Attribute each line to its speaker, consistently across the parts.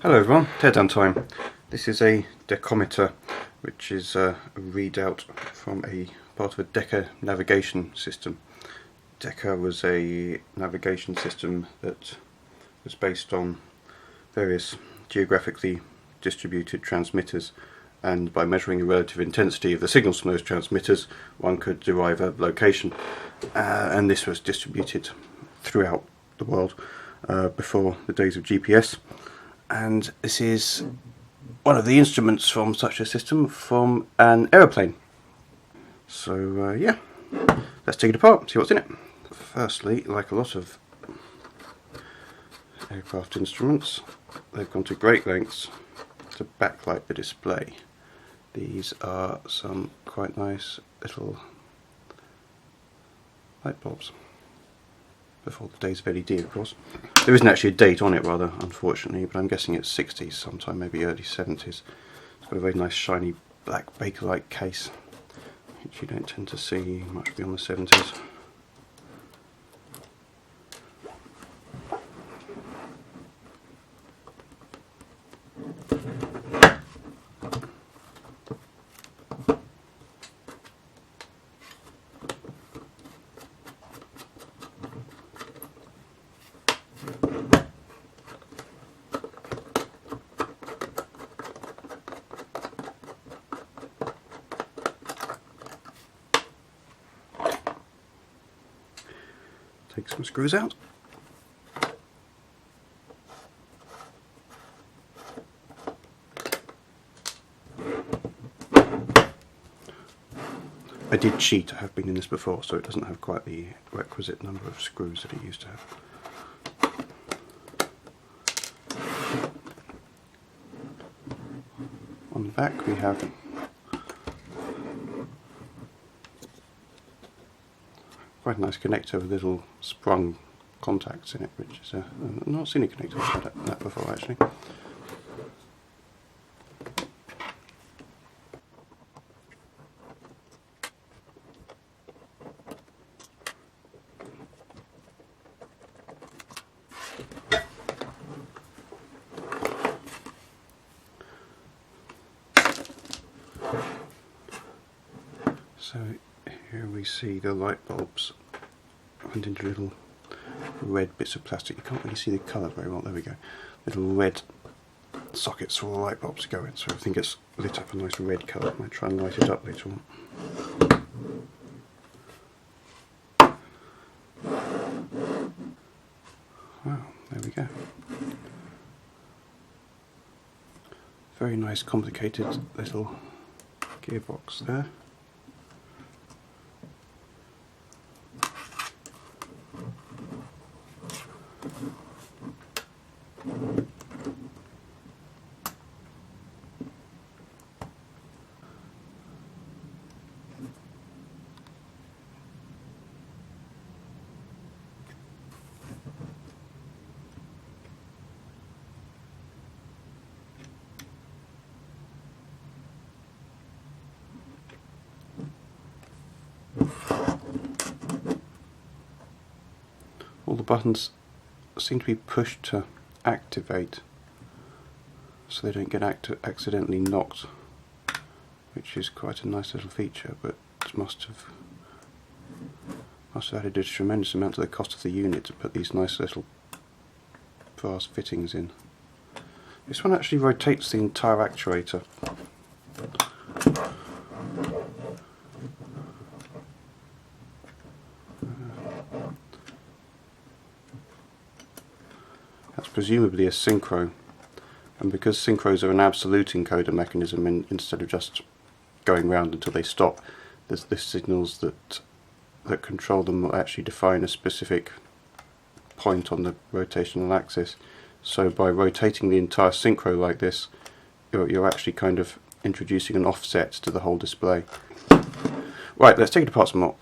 Speaker 1: Hello everyone, teardown time. This is a Decometer, which is a readout from a part of a Decca navigation system. Decca was a navigation system that was based on various geographically distributed transmitters, and by measuring the relative intensity of the signals from those transmitters one could derive a location, and this was distributed throughout the world before the days of GPS. And this is one of the instruments from such a system from an aeroplane. So yeah, let's take it apart, see what's in it. Firstly, like a lot of aircraft instruments, they've gone to great lengths to backlight the display. These are some quite nice little light bulbs. Before the days of LED, of course. There isn't actually a date on it, rather, unfortunately, but I'm guessing it's 60s sometime, maybe early 70s. It's got a very nice shiny black Bakelite case, which you don't tend to see much beyond the 70s. Take some screws out. I did cheat, I have been in this before, so it doesn't have quite the requisite number of screws that it used to have. On the back we have quite a nice connector with little sprung contacts in it, which is I've not seen a connector like that before actually. So here we see the light bulbs went into little red bits of plastic. You can't really see the colour very well. There we go. Little red sockets for all the light bulbs to go in, so everything gets lit up a nice red colour. I might try and light it up later on. Wow, there we go. Very nice complicated little gearbox there. All the buttons seem to be pushed to activate, so they don't get accidentally knocked, which is quite a nice little feature, but must have added a tremendous amount to the cost of the unit to put these nice little brass fittings in. This one actually rotates the entire actuator. That's presumably a synchro, and because synchros are an absolute encoder mechanism instead of just going round until they stop, there's signals that control them will actually define a specific point on the rotational axis. So by rotating the entire synchro like this, you're actually kind of introducing an offset to the whole display. Right, let's take it apart some more.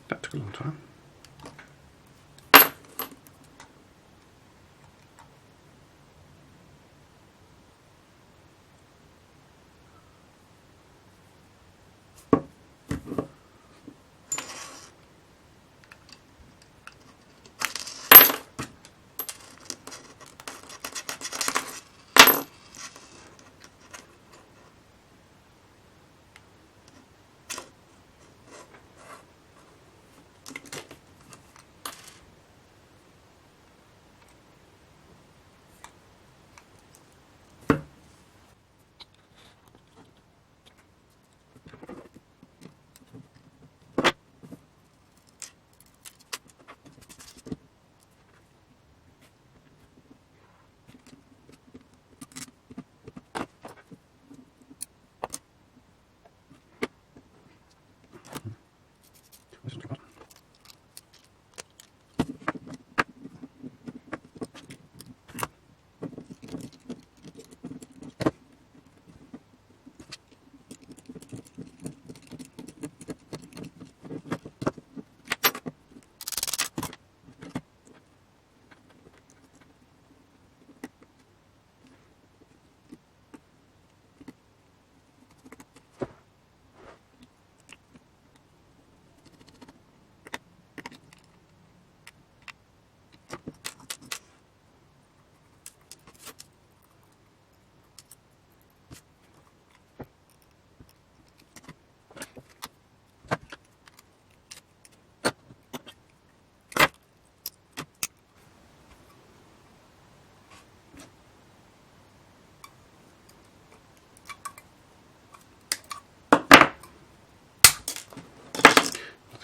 Speaker 1: That took a long time.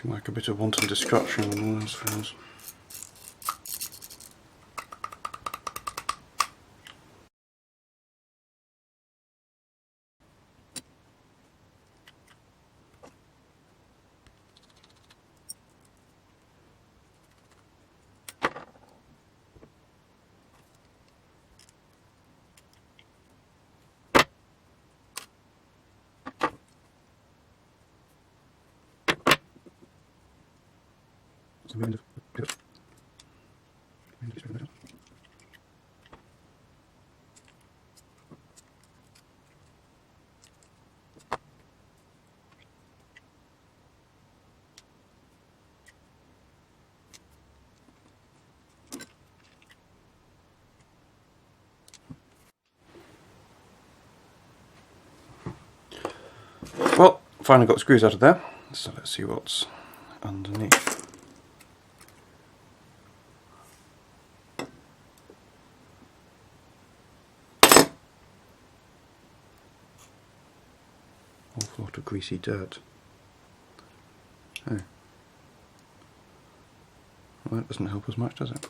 Speaker 1: Looking like a bit of wanton destruction on all those films. Well, finally got screws out of there, so let's see what's underneath. Awful lot of greasy dirt. Oh. Well, that doesn't help us much, does it?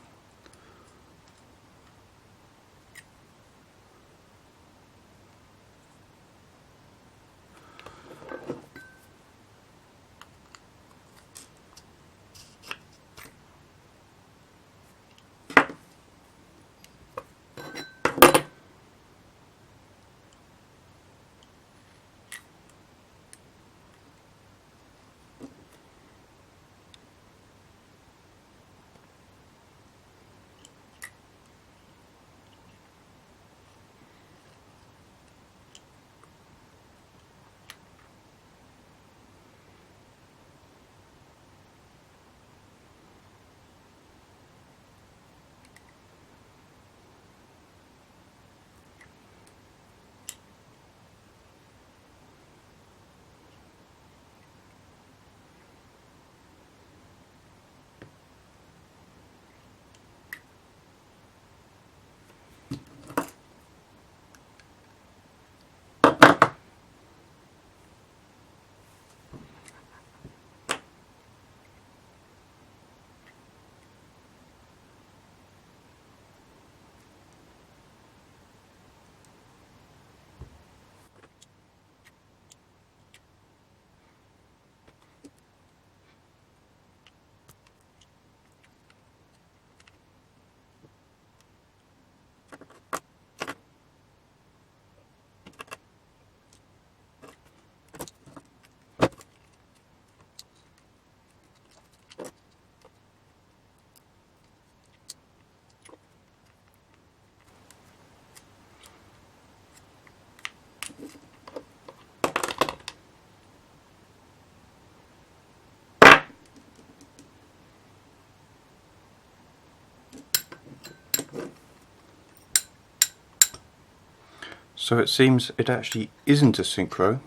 Speaker 1: So it seems it actually isn't a synchro,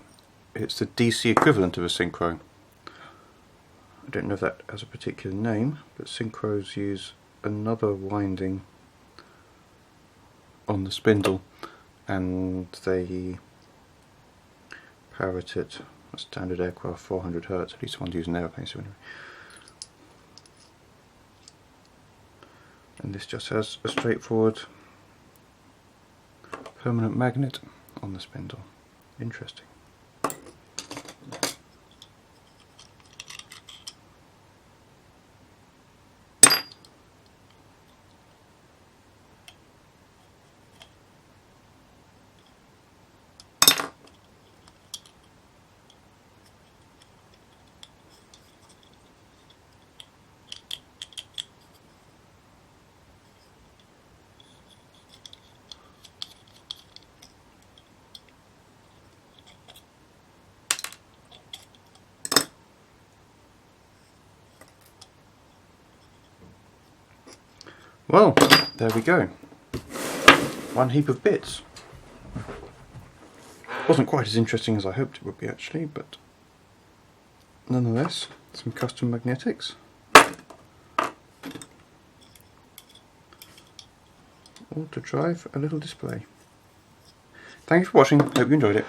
Speaker 1: it's the DC equivalent of a synchro. I don't know if that has a particular name, but synchros use another winding on the spindle and they power it at a standard aircraft 400 Hz, at least one's using airplanes anyway. And this just has a straightforward permanent magnet on the spindle. Interesting. Well, there we go. One heap of bits. Wasn't quite as interesting as I hoped it would be actually, but nonetheless, some custom magnetics. All to drive a little display. Thank you for watching, hope you enjoyed it.